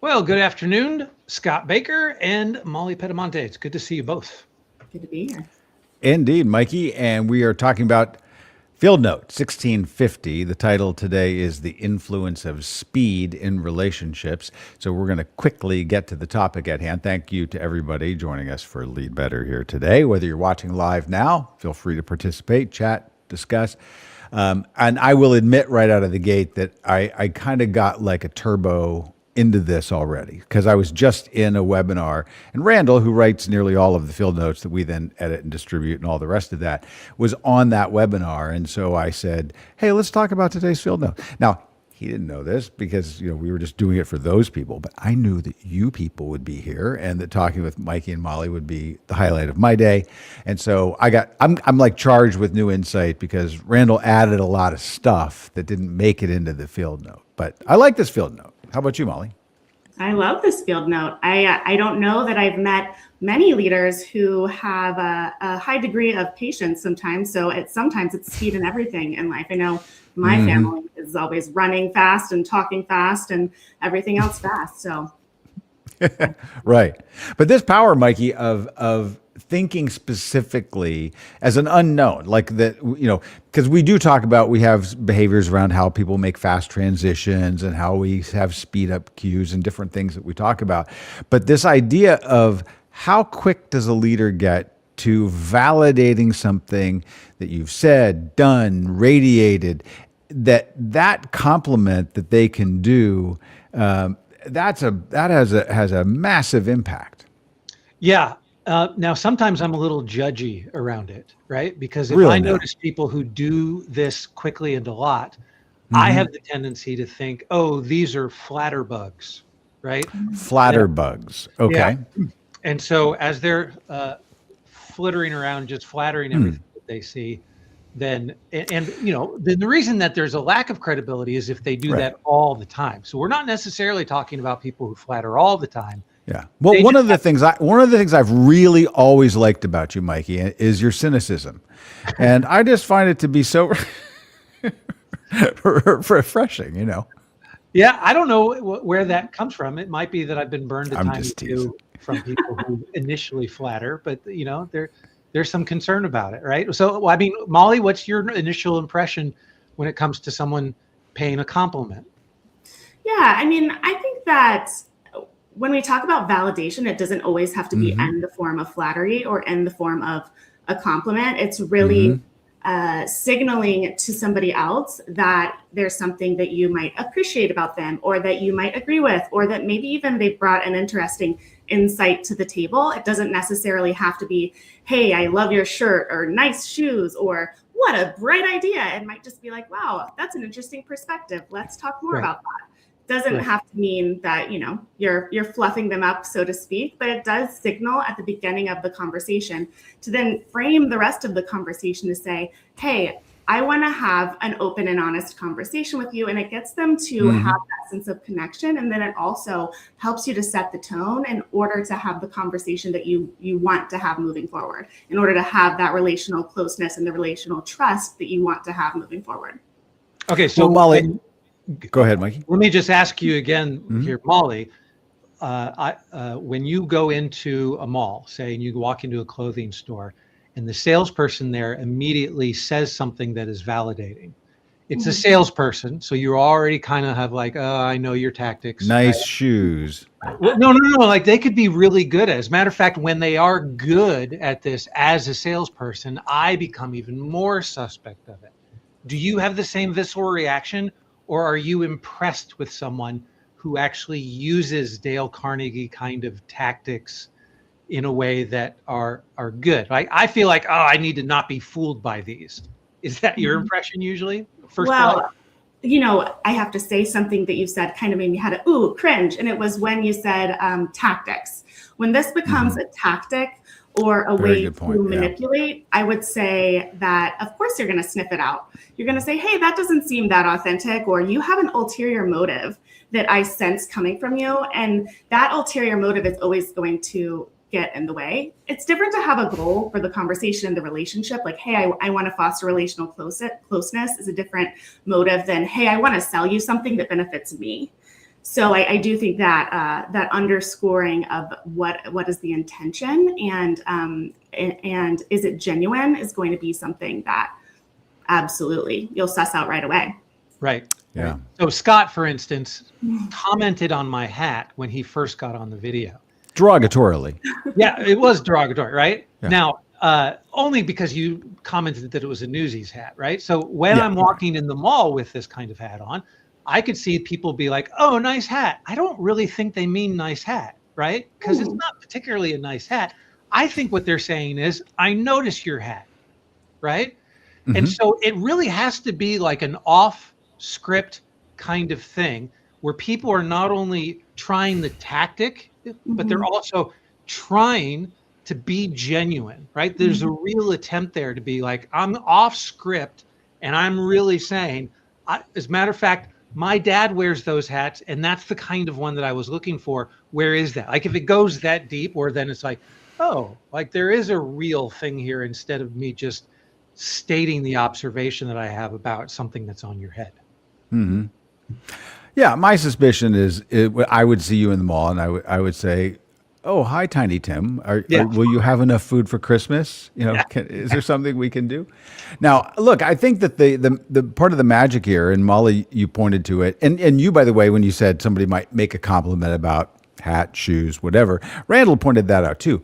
Well, good afternoon, Scott Baker and Molly Pedamonte. It's good to see you both. Good to be here. Indeed, Mikey. And we are talking about Field Note 1650. The title today is The Influence of Speed in Relationships. So we're going to quickly get to the topic at hand. Thank you to everybody joining us for Lead Better here today. Whether you're watching live now, feel free to participate, chat, discuss. And I will admit right out of the gate that I kind of got like a turbo into this already because I was just in a webinar, and Randall, who writes nearly all of the field notes that we then edit and distribute and all the rest of that, was on that webinar. And so I said, hey, let's talk about today's field note. Now, he didn't know this because we were just doing it for those people, but I knew that you people would be here and that talking with Mikey and Molly would be the highlight of my day. And so I'm like charged with new insight because Randall added a lot of stuff that didn't make it into the field note. But I like this field note. How about you, Molly? I love this field note. I don't know that I've met many leaders who have a high degree of patience sometimes. So sometimes it's speed in everything in life. I know my family is always running fast and talking fast and everything else fast. So right. But this power, Mikey, of thinking specifically as an unknown, like that, because we do talk about, we have behaviors around how people make fast transitions and how we have speed up cues and different things that we talk about. But this idea of how quick does a leader get to validating something that you've said, done, radiated, that compliment that they can do, that has a massive impact. Yeah. Now, sometimes I'm a little judgy around it, right? Because if Really I now? notice people who do this quickly and a lot, I have the tendency to think, oh, these are flatterbugs, right? Flatterbugs. Okay. Yeah. And so as they're flittering around, just flattering everything that they see, then the reason that there's a lack of credibility is if they do that all the time. So we're not necessarily talking about people who flatter all the time. Yeah. Well, one of the things I've really always liked about you, Mikey, is your cynicism, and I just find it to be so refreshing. Yeah, I don't know where that comes from. It might be that I've been burned a time or two from people who initially flatter, but there's some concern about it, right? So, I mean, Molly, what's your initial impression when it comes to someone paying a compliment? yeah, I mean, I think that when we talk about validation, it doesn't always have to be in the form of flattery or in the form of a compliment. It's really signaling to somebody else that there's something that you might appreciate about them or that you might agree with, or that maybe even they brought an interesting insight to the table. It doesn't necessarily have to be, hey, I love your shirt, or nice shoes, or what a bright idea. It might just be like, wow, that's an interesting perspective. Let's talk more about that. Doesn't have to mean that you're fluffing them up, so to speak, but it does signal at the beginning of the conversation to then frame the rest of the conversation to say, hey, I want to have an open and honest conversation with you. And it gets them to have that sense of connection. And then it also helps you to set the tone in order to have the conversation that you want to have moving forward, in order to have that relational closeness and the relational trust that you want to have moving forward. Okay, so Molly, go ahead, Mikey. Let me just ask you again here, Molly. When you go into a mall, say, and you walk into a clothing store, and the salesperson there immediately says something that is validating, it's a salesperson, so you already kind of have like, oh, I know your tactics. Nice shoes. Well, no. Like, they could be really good at it. As a matter of fact, when they are good at this as a salesperson, I become even more suspect of it. Do you have the same visceral reaction? Or are you impressed with someone who actually uses Dale Carnegie kind of tactics in a way that are good? I feel like, oh, I need to not be fooled by these. Is that your impression usually? I have to say something that you said kind of made me had a cringe. And it was when you said tactics. When this becomes a tactic or a way to manipulate, I would say that, of course, you're going to sniff it out. You're going to say, hey, that doesn't seem that authentic, or you have an ulterior motive that I sense coming from you. And that ulterior motive is always going to get in the way. It's different to have a goal for the conversation and the relationship. Like, hey, I want to foster relational closeness is a different motive than, hey, I want to sell you something that benefits me. So I do think that that underscoring of what is the intention and is it genuine is going to be something that absolutely you'll suss out right away. Right. Yeah. Right. So Scott, for instance, commented on my hat when he first got on the video. Derogatorily. Yeah, it was derogatory, right? Yeah. Now, only because you commented that it was a Newsies hat, right? So when I'm walking in the mall with this kind of hat on, I could see people be like, "Oh, nice hat." I don't really think they mean nice hat, right? Because it's not particularly a nice hat. I think what they're saying is, "I notice your hat," right? And so it really has to be like an off-script kind of thing where people are not only trying the tactic, but they're also trying to be genuine, right? There's a real attempt there to be like, I'm off script and I'm really saying, as a matter of fact, my dad wears those hats and that's the kind of one that I was looking for. Where is that? Like if it goes that deep, or then it's like, oh, like there is a real thing here instead of me just stating the observation that I have about something that's on your head. Yeah, my suspicion is I would see you in the mall and I would say, "Oh, hi, Tiny Tim. Will you have enough food for Christmas? You know, is there something we can do?" Now, look, I think that the part of the magic here, and Molly, you pointed to it, and you, by the way, when you said somebody might make a compliment about hat, shoes, whatever, Randall pointed that out too.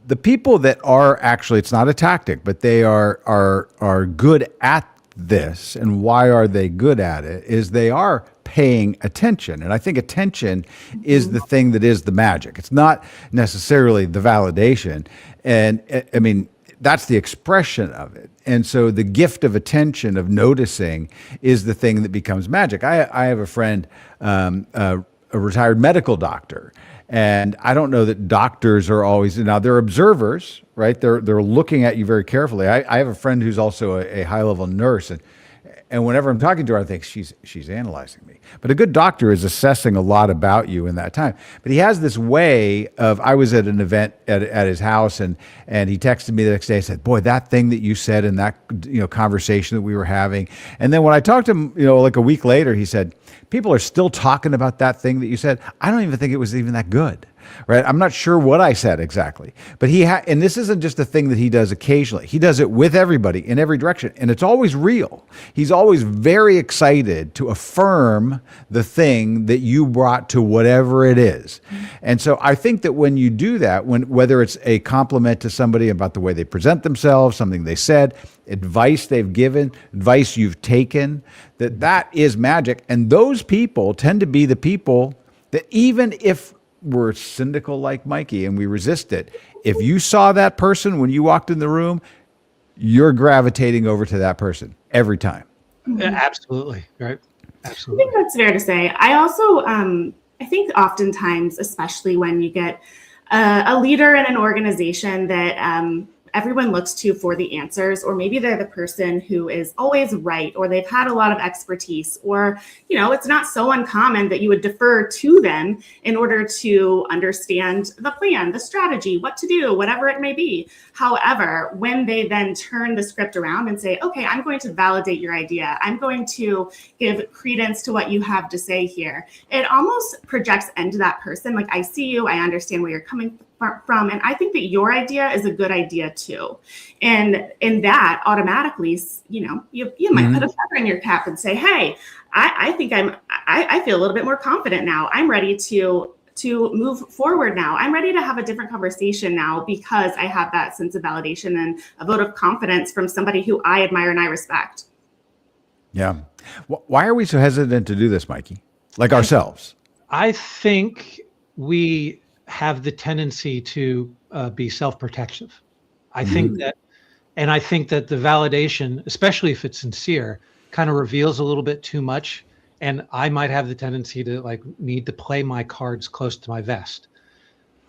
The people that are actually, it's not a tactic, but they are good at this, and why are they good at it? Is they are paying attention. And I think attention is the thing that is the magic. It's not necessarily the validation. And I mean, that's the expression of it. And so the gift of attention, of noticing, is the thing that becomes magic. I have a friend, a retired medical doctor, and I don't know that doctors are always, now they're observers, right? They're looking at you very carefully. I have a friend who's also a high-level nurse, and whenever I'm talking to her, I think she's analyzing me. But a good doctor is assessing a lot about you in that time. But he has this way of, I was at an event at his house, and he texted me the next day and said, "Boy, that thing that you said in that conversation that we were having." And then when I talked to him, like a week later, he said, "People are still talking about that thing that you said. I don't even think it was even that good." Right? I'm not sure what I said exactly, but and this isn't just a thing that he does occasionally. He does it with everybody in every direction, and it's always real. He's always very excited to affirm the thing that you brought to whatever it is. And so I think that when you do that, whether it's a compliment to somebody about the way they present themselves, something they said, advice they've given, advice you've taken, that is magic. And those people tend to be the people that, even if we're cynical like Mikey and we resist it, if you saw that person when you walked in the room, you're gravitating over to that person every time. Yeah, absolutely. Right. I Absolutely. think that's fair to say. I also, I think oftentimes, especially when you get a leader in an organization that everyone looks to for the answers, or maybe they're the person who is always right, or they've had a lot of expertise, or, it's not so uncommon that you would defer to them in order to understand the plan, the strategy, what to do, whatever it may be. However, when they then turn the script around and say, "Okay, I'm going to validate your idea. I'm going to give credence to what you have to say here," it almost projects into that person, like, "I see you, I understand where you're coming from, and I think that your idea is a good idea too." And in that, automatically, you might put a feather in your cap and say, "Hey, I think I feel a little bit more confident now. I'm ready to move forward now. I'm ready to have a different conversation now because I have that sense of validation and a vote of confidence from somebody who I admire and I respect." Yeah. Why are we so hesitant to do this, Mikey? Like ourselves? I think we have the tendency to be self-protective. I think that the validation, especially if it's sincere, kind of reveals a little bit too much. And I might have the tendency to need to play my cards close to my vest.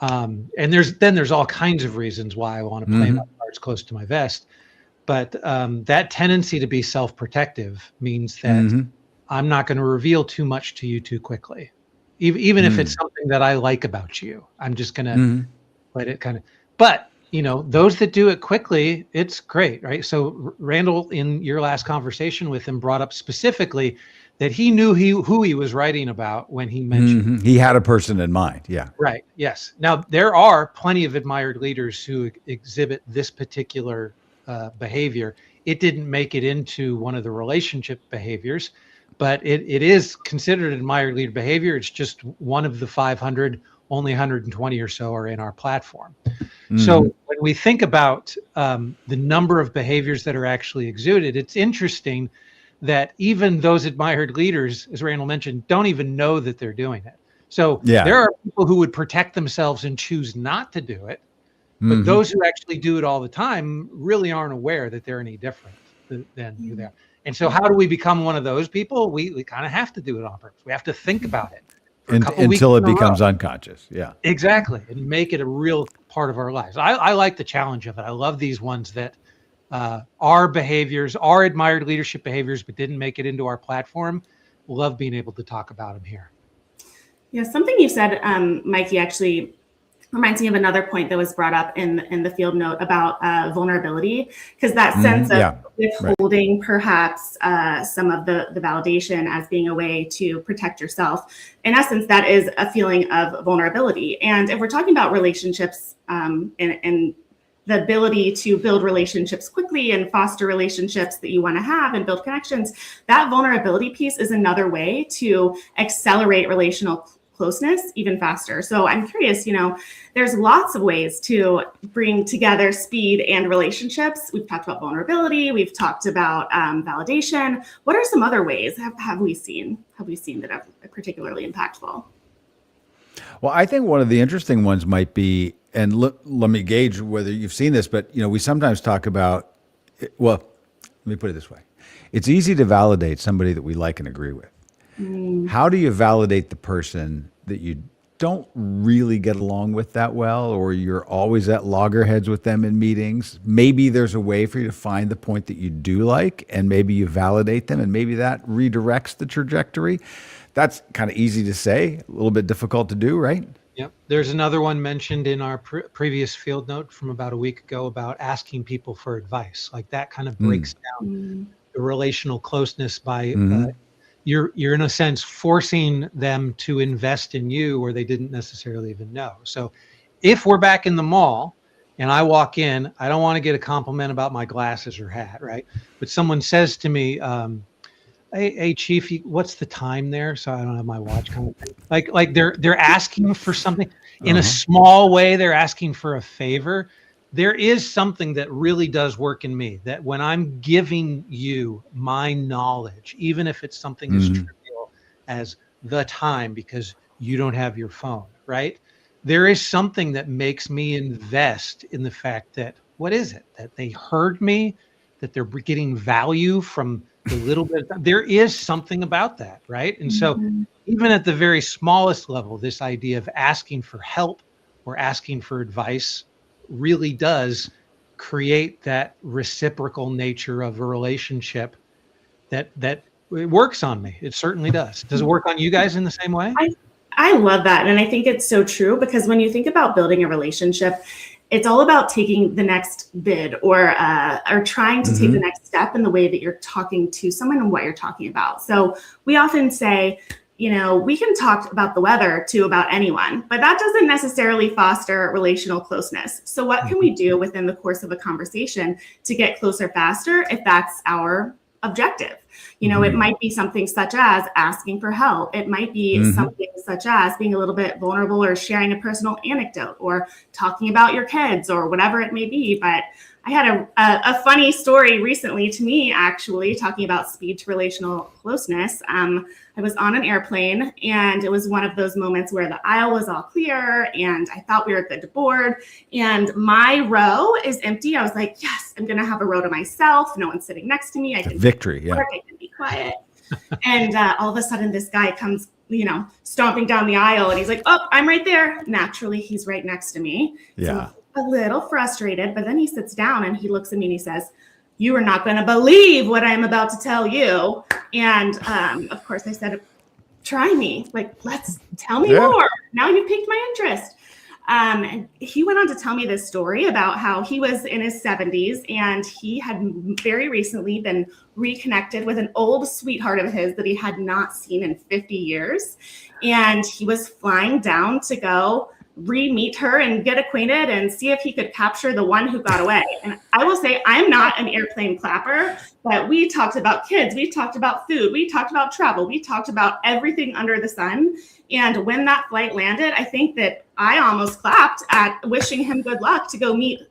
And there's all kinds of reasons why I want to play my cards close to my vest. But that tendency to be self-protective means that I'm not going to reveal too much to you too quickly. Even if it's something that I like about you, I'm just going to let it kind of, but those that do it quickly, it's great, right? So Randall, in your last conversation with him, brought up specifically that he knew who he was writing about when he mentioned. He had a person in mind. Yeah. Right. Yes. Now, there are plenty of admired leaders who exhibit this particular behavior. It didn't make it into one of the relationship behaviors, but it is considered admired leader behavior. It's just one of the 500. Only 120 or so are in our platform. So when we think about the number of behaviors that are actually exuded, it's interesting that even those admired leaders, as Randall mentioned, don't even know that they're doing it. So there are people who would protect themselves and choose not to do it. But those who actually do it all the time really aren't aware that they're any different than you there. And so how do we become one of those people? We kind of have to do it on purpose. We have to think about it. Until it becomes unconscious. Yeah. Exactly. And make it a real part of our lives. I like the challenge of it. I love these ones that are behaviors, are admired leadership behaviors, but didn't make it into our platform. Love being able to talk about them here. Yeah, something you said, Mikey, actually reminds me of another point that was brought up in the field note about vulnerability, because that sense of withholding perhaps some of the validation as being a way to protect yourself. In essence, that is a feeling of vulnerability. And if we're talking about relationships and the ability to build relationships quickly and foster relationships that you want to have and build connections, that vulnerability piece is another way to accelerate relational closeness even faster. So I'm curious, there's lots of ways to bring together speed and relationships. We've talked about vulnerability. We've talked about validation. What are some other ways have we seen that are particularly impactful? Well, I think one of the interesting ones might be, and let me gauge whether you've seen this, but we sometimes talk about, well, let me put it this way. It's easy to validate somebody that we like and agree with. How do you validate the person that you don't really get along with that well, or you're always at loggerheads with them in meetings? Maybe there's a way for you to find the point that you do like, and maybe you validate them, and maybe that redirects the trajectory. That's kind of easy to say, a little bit difficult to do, right? Yep. There's another one mentioned in our previous field note from about a week ago about asking people for advice. Like that kind of breaks down the relational closeness by you're in a sense forcing them to invest in you where they didn't necessarily even know. So if we're back in the mall and I walk in, I don't want to get a compliment about my glasses or hat, right? But someone says to me, hey Chief, what's the time there? So I don't have my watch kind of thing. Like they're asking for something in a small way. They're asking for a favor. There is something that really does work in me, that when I'm giving you my knowledge, even if it's something as trivial as the time because you don't have your phone, right? There is something that makes me invest in the fact that, what is it? That they heard me, that they're getting value from the little bit. There is something about that, right? And so even at the very smallest level, this idea of asking for help or asking for advice really does create that reciprocal nature of a relationship that it works on me. It certainly does. Does it work on you guys in the same way? I love that. And I think it's so true, because when you think about building a relationship, it's all about taking the next bid or trying to take the next step in the way that you're talking to someone and what you're talking about. So we often say, we can talk about the weather to about anyone, but that doesn't necessarily foster relational closeness. So what can we do within the course of a conversation to get closer faster if that's our objective? It might be something such as asking for help. It might be something such as being a little bit vulnerable or sharing a personal anecdote or talking about your kids or whatever it may be. But I had a funny story recently to me, actually, talking about speed to relational closeness. I was on an airplane, and it was one of those moments where the aisle was all clear, and I thought we were good to board, and my row is empty. I was like, yes, I'm going to have a row to myself. No one's sitting next to me. I can victory. Yeah. I can be quiet. And all of a sudden, this guy comes, stomping down the aisle, and he's like, oh, I'm right there. Naturally, he's right next to me. Yeah. So a little frustrated, but then he sits down and he looks at me and he says, you are not going to believe what I'm about to tell you. And of course I said, try me, like, let's tell me more. Now you piqued my interest. And he went on to tell me this story about how he was in his 70s and he had very recently been reconnected with an old sweetheart of his that he had not seen in 50 years. And he was flying down to go re-meet her and get acquainted and see if he could capture the one who got away. And I will say, I'm not an airplane clapper, but we talked about kids, we talked about food, we talked about travel, we talked about everything under the sun. And when that flight landed, I think that I almost clapped at wishing him good luck to go meet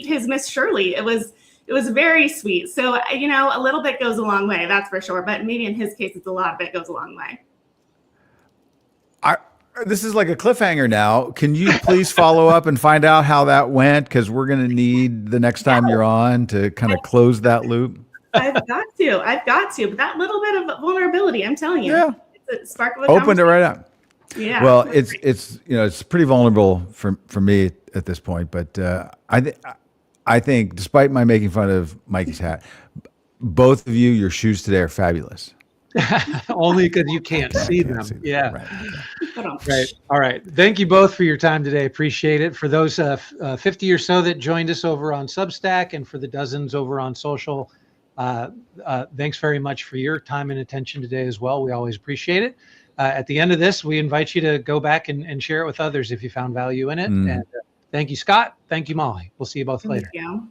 his Miss Shirley. It was very sweet. So, a little bit goes a long way, that's for sure. But maybe in his case, it's a lot of it goes a long way. This is like a cliffhanger now. Can you please follow up and find out how that went? Because we're going to need the next time you're on to kind of close that loop. I've got to. But that little bit of vulnerability, I'm telling you, it's a spark of a opened it right up. Yeah. Well, it's pretty vulnerable for me at this point, but I think despite my making fun of Mikey's hat, both of you, your shoes today are fabulous. Only because you can't see them. Yeah. Right. All right. Thank you both for your time today. Appreciate it. For those 50 or so that joined us over on Substack and for the dozens over on social, thanks very much for your time and attention today as well. We always appreciate it. At the end of this, we invite you to go back and share it with others if you found value in it. And thank you, Scott. Thank you, Molly. We'll see you both later. Thank you.